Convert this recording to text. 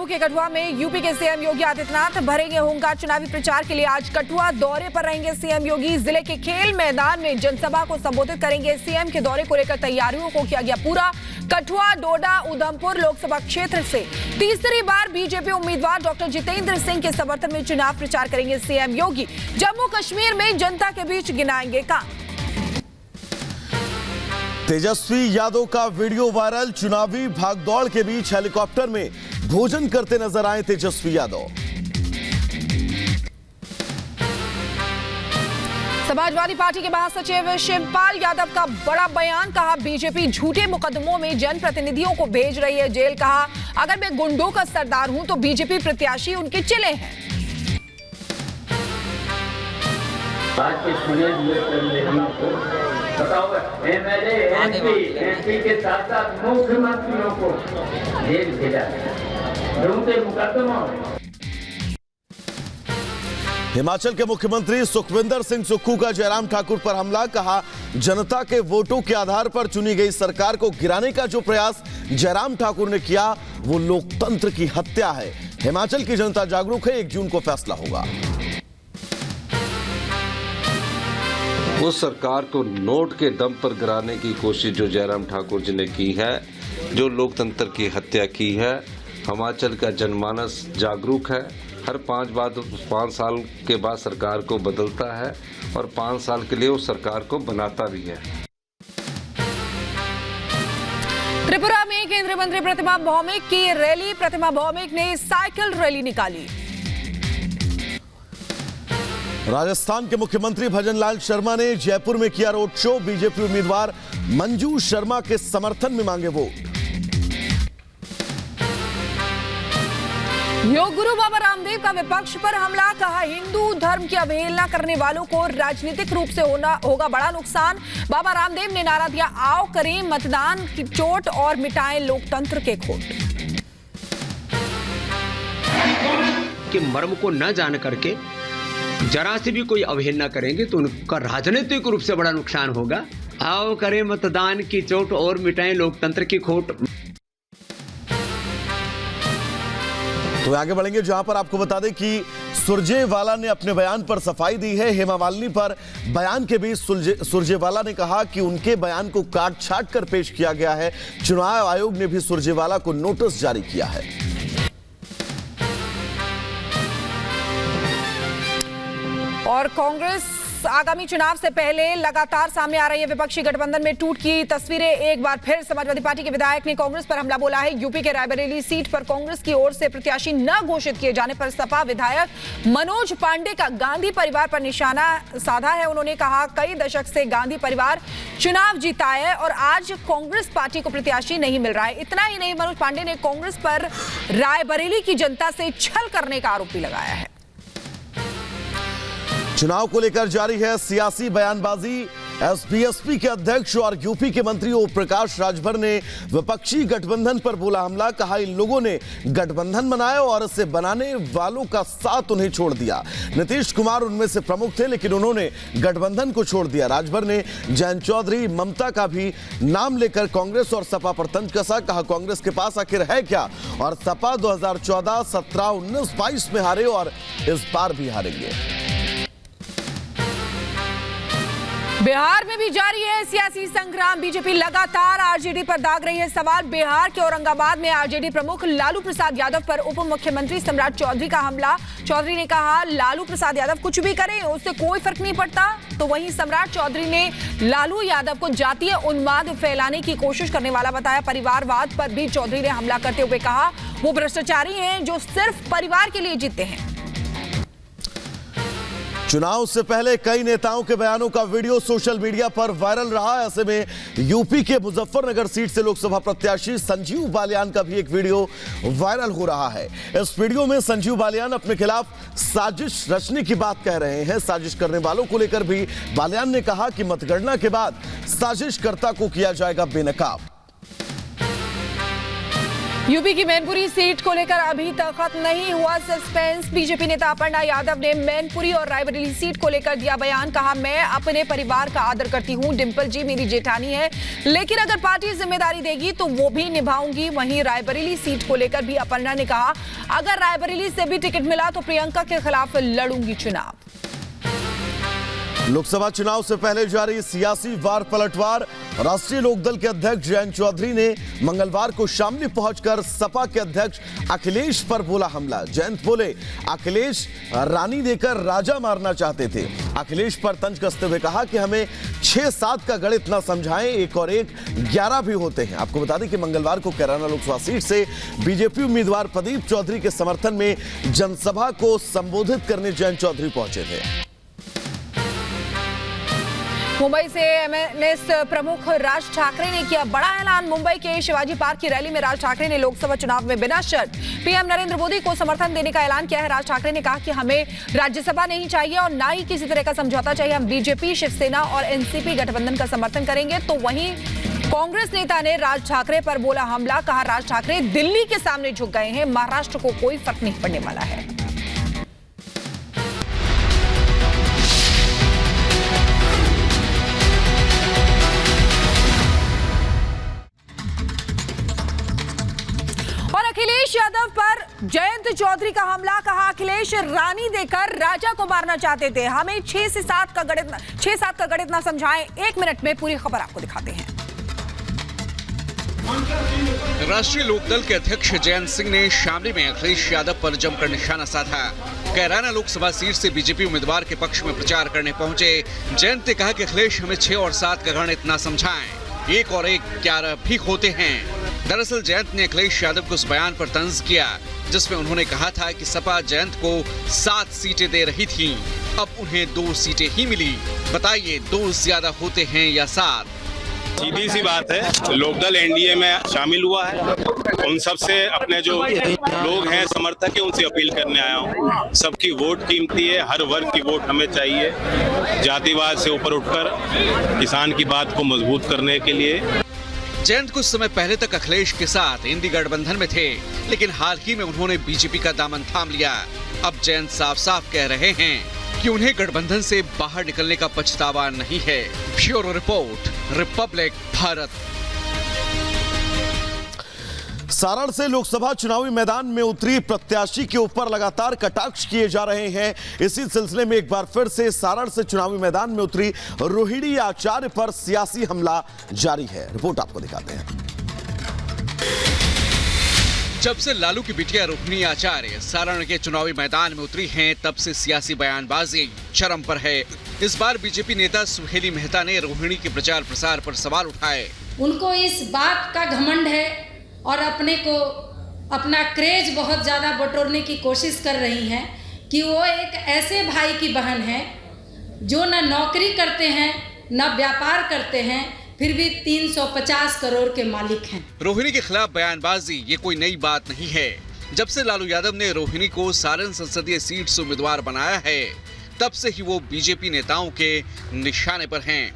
जम्मू के कठुआ में यूपी के सीएम योगी आदित्यनाथ भरेंगे हुंकार। चुनावी प्रचार के लिए आज कठुआ दौरे पर रहेंगे सीएम योगी। जिले के खेल मैदान में जनसभा को संबोधित करेंगे। सीएम के दौरे को लेकर तैयारियों को किया गया पूरा। कठुआ, डोडा, उधमपुर लोकसभा क्षेत्र से तीसरी बार बीजेपी उम्मीदवार डॉक्टर जितेंद्र सिंह के समर्थन में चुनाव प्रचार करेंगे सीएम योगी। जम्मू कश्मीर में जनता के बीच गिनाएंगे काम। तेजस्वी यादव का वीडियो वायरल। चुनावी भागदौड़ के बीच हेलीकॉप्टर में भोजन करते नजर आए तेजस्वी यादव। समाजवादी पार्टी के महासचिव शिवपाल यादव का बड़ा बयान। कहा, बीजेपी झूठे मुकदमों में जनप्रतिनिधियों को भेज रही है जेल। कहा, अगर मैं गुंडों का सरदार हूं तो बीजेपी प्रत्याशी उनके चिले हैं। आज के एमएलए, एमपी के साथ साथ मुख्यमंत्रियों को जेल भेजा गया झूठे मुकदमों में। हिमाचल के मुख्यमंत्री सुखविंदर सिंह सुक्खू का जयराम ठाकुर पर हमला। कहा, जनता के वोटों के आधार पर चुनी गई सरकार को गिराने का जो प्रयास जयराम ठाकुर ने किया वो लोकतंत्र की हत्या है। हिमाचल की जनता जागरूक है, 1 जून को फैसला होगा। उस सरकार को नोट के दम पर गिराने की कोशिश जो जयराम ठाकुर जी ने की है, जो लोकतंत्र की हत्या की है। हिमाचल का जनमानस जागरूक है। हर 5 साल के बाद सरकार को बदलता है और 5 साल के लिए उस सरकार को बनाता भी है। त्रिपुरा में केंद्रीय मंत्री प्रतिमा भौमिक की रैली। प्रतिमा भौमिक ने साइकिल रैली निकाली। राजस्थान के मुख्यमंत्री भजनलाल शर्मा ने जयपुर में किया रोड शो। बीजेपी उम्मीदवार मंजू शर्मा के समर्थन में मांगे वोट। योग गुरु बाबा रामदेव का विपक्ष पर हमला। कहा, हिंदू धर्म की अवहेलना करने वालों को राजनीतिक रूप से होगा बड़ा नुकसान। बाबा रामदेव ने नारा दिया, आओ करें मतदान की चोट और मिटाएं लोकतंत्र के खोट। कि मर्म को न जान करके जरा से भी कोई अवहेलना करेंगे तो उनका राजनीतिक रूप से बड़ा नुकसान होगा। आओ करें मतदान की चोट और मिटाएं लोकतंत्र की खोट। तो आगे बढ़ेंगे, जहां पर आपको बता दें कि सुरजेवाला ने अपने बयान पर सफाई दी है। हेमा मालिनी पर बयान के बीच सुरजेवाला ने कहा कि उनके बयान को काट छाट कर पेश किया गया है। चुनाव आयोग ने भी सुरजेवाला को नोटिस जारी किया है। और कांग्रेस आगामी चुनाव से पहले लगातार सामने आ रही है। विपक्षी गठबंधन में टूट की तस्वीरें। एक बार फिर समाजवादी पार्टी के विधायक ने कांग्रेस पर हमला बोला है। यूपी के रायबरेली सीट पर कांग्रेस की ओर से प्रत्याशी न घोषित किए जाने पर सपा विधायक मनोज पांडे का गांधी परिवार पर निशाना साधा है। उन्होंने कहा, कई दशक से गांधी परिवार चुनाव जीता है और आज कांग्रेस पार्टी को प्रत्याशी नहीं मिल रहा है। इतना ही नहीं, मनोज पांडे ने कांग्रेस पर रायबरेली की जनता से छल करने का आरोप भी लगाया है। चुनाव को लेकर जारी है सियासी बयानबाजी। एसपीएसपी के अध्यक्ष और यूपी के मंत्री ओम प्रकाश राजभर ने विपक्षी गठबंधन पर बोला हमला। कहा, इन लोगों ने गठबंधन बनाया और इसे बनाने वालों का साथ उन्हें छोड़ दिया। नीतीश कुमार उनमें से प्रमुख थे, लेकिन उन्होंने गठबंधन को छोड़ दिया। राजभर ने जयंत चौधरी, ममता का भी नाम लेकर कांग्रेस और सपा पर तंज कसा। कहा, कांग्रेस के पास आखिर है क्या, और सपा 2014, 17, 19, 22 में हारे और इस बार भी हारेंगे। बिहार में भी जारी है सियासी संग्राम। बीजेपी लगातार आरजेडी पर दाग रही है सवाल। बिहार के औरंगाबाद में आरजेडी प्रमुख लालू प्रसाद यादव पर उप मुख्यमंत्री सम्राट चौधरी का हमला। चौधरी ने कहा, लालू प्रसाद यादव कुछ भी करें उससे कोई फर्क नहीं पड़ता। तो वहीं सम्राट चौधरी ने लालू यादव को जातीय उन्माद फैलाने की कोशिश करने वाला बताया। परिवारवाद पर भी चौधरी ने हमला करते हुए कहा, वो भ्रष्टाचारी हैं जो सिर्फ परिवार के लिए जीते हैं। चुनाव से पहले कई नेताओं के बयानों का वीडियो सोशल मीडिया पर वायरल रहा। ऐसे में यूपी के मुजफ्फरनगर सीट से लोकसभा प्रत्याशी संजीव बालियान का भी एक वीडियो वायरल हो रहा है। इस वीडियो में संजीव बालियान अपने खिलाफ साजिश रचने की बात कह रहे हैं। साजिश करने वालों को लेकर भी बालियान ने कहा कि मतगणना के बाद साजिशकर्ता को किया जाएगा बेनकाब। यूपी की मैनपुरी सीट को लेकर अभी तक खत्म नहीं हुआ सस्पेंस। बीजेपी नेता अपर्णा यादव ने मैनपुरी और रायबरेली सीट को लेकर दिया बयान। कहा, मैं अपने परिवार का आदर करती हूं, डिंपल जी मेरी जेठानी है, लेकिन अगर पार्टी जिम्मेदारी देगी तो वो भी निभाऊंगी। वहीं रायबरेली सीट को लेकर भी अपर्णा ने कहा, अगर रायबरेली से भी टिकट मिला तो प्रियंका के खिलाफ लड़ूंगी चुनाव। लोकसभा चुनाव से पहले जारी सियासी वार पलटवार। राष्ट्रीय लोकदल के अध्यक्ष जयंत चौधरी ने मंगलवार को शामली पहुंचकर सपा के अध्यक्ष अखिलेश पर बोला हमला। जयंत बोले, अखिलेश रानी देकर राजा मारना चाहते थे। अखिलेश पर तंज कसते हुए कहा कि हमें 6-7 का गणित ना समझाएं, 1 और 1 11 भी होते हैं। आपको बता दें कि मंगलवार को कैराना लोकसभा सीट से बीजेपी उम्मीदवार प्रदीप चौधरी के समर्थन में जनसभा को संबोधित करने जयंत चौधरी पहुंचे थे। मुंबई से एमएनएस प्रमुख राज ठाकरे ने किया बड़ा ऐलान। मुंबई के शिवाजी पार्क की रैली में राज ठाकरे ने लोकसभा चुनाव में बिना शर्त पीएम नरेंद्र मोदी को समर्थन देने का ऐलान किया है। राज ठाकरे ने कहा कि हमें राज्यसभा नहीं चाहिए और ना ही किसी तरह का समझौता चाहिए। हम बीजेपी, शिवसेना और एनसीपी गठबंधन का समर्थन करेंगे। तो वहीं कांग्रेस नेता ने राज ठाकरे पर बोला हमला। कहा, राज ठाकरे दिल्ली के सामने झुक गए हैं, महाराष्ट्र को कोई फर्क नहीं पड़ने वाला है। अखिलेश यादव पर जयंत चौधरी का हमला। कहा, अखिलेश रानी देकर राजा को मारना चाहते थे, हमें 6 से 7 का गणित ना समझाएं। 1 मिनट में पूरी खबर आपको दिखाते हैं। राष्ट्रीय लोकदल के अध्यक्ष जयंत सिंह ने शामली में अखिलेश यादव पर जमकर निशाना साधा। कैराना लोकसभा सीट से बीजेपी उम्मीदवार के पक्ष में प्रचार करने पहुंचे जयंत ने कहा कि अखिलेश हमें 6 और 7 का गणित ना समझाएं, 1 और 1 11 भी होते हैं। दरअसल जयंत ने अखिलेश यादव को उस बयान पर तंज किया जिसमें उन्होंने कहा था कि सपा जयंत को 7 सीटें दे रही थी, अब उन्हें 2 सीटें ही मिली। बताइए 2 ज्यादा होते हैं या 7? सीधी सी बात है, लोकदल एनडीए में शामिल हुआ है। उन सब से अपने जो लोग हैं, समर्थक है, उनसे अपील करने आया हूँ। सबकी वोट कीमती है, हर वर्ग की वोट हमें चाहिए। जातिवाद से ऊपर उठकर किसान की बात को मजबूत करने के लिए। जयंत कुछ समय पहले तक अखिलेश के साथ इंडी गठबंधन में थे, लेकिन हाल ही में उन्होंने बीजेपी का दामन थाम लिया। अब जयंत साफ साफ कह रहे हैं कि उन्हें गठबंधन से बाहर निकलने का पछतावा नहीं है। Bureau report, Republic Bharat. Saran से लोकसभा चुनावी मैदान में उतरी प्रत्याशी के ऊपर लगातार कटाक्ष किए जा रहे हैं। इसी सिलसिले में एक बार फिर से सारण से चुनावी मैदान में उतरी रोहिणी आचार्य पर सियासी हमला जारी है। रिपोर्ट आपको दिखाते हैं। जब से लालू की बिटिया रोहिणी आचार्य सारण के चुनावी मैदान में उतरी हैं, तब से सियासी बयानबाजी चरम पर है। इस बार बीजेपी नेता सुहेली मेहता ने रोहिणी के प्रचार प्रसार पर सवाल उठाए। उनको इस बात का घमंड है और अपने को अपना क्रेज बहुत ज्यादा बटोरने की कोशिश कर रही हैं कि वो एक ऐसे भाई की बहन है जो न नौकरी करते हैं न व्यापार करते हैं, फिर भी 350 करोड़ के मालिक हैं। रोहिणी के खिलाफ बयानबाजी ये कोई नई बात नहीं है। जब से लालू यादव ने रोहिणी को सारण संसदीय सीट से उम्मीदवार बनाया है, तब से ही वो बीजेपी नेताओं के निशाने पर हैं।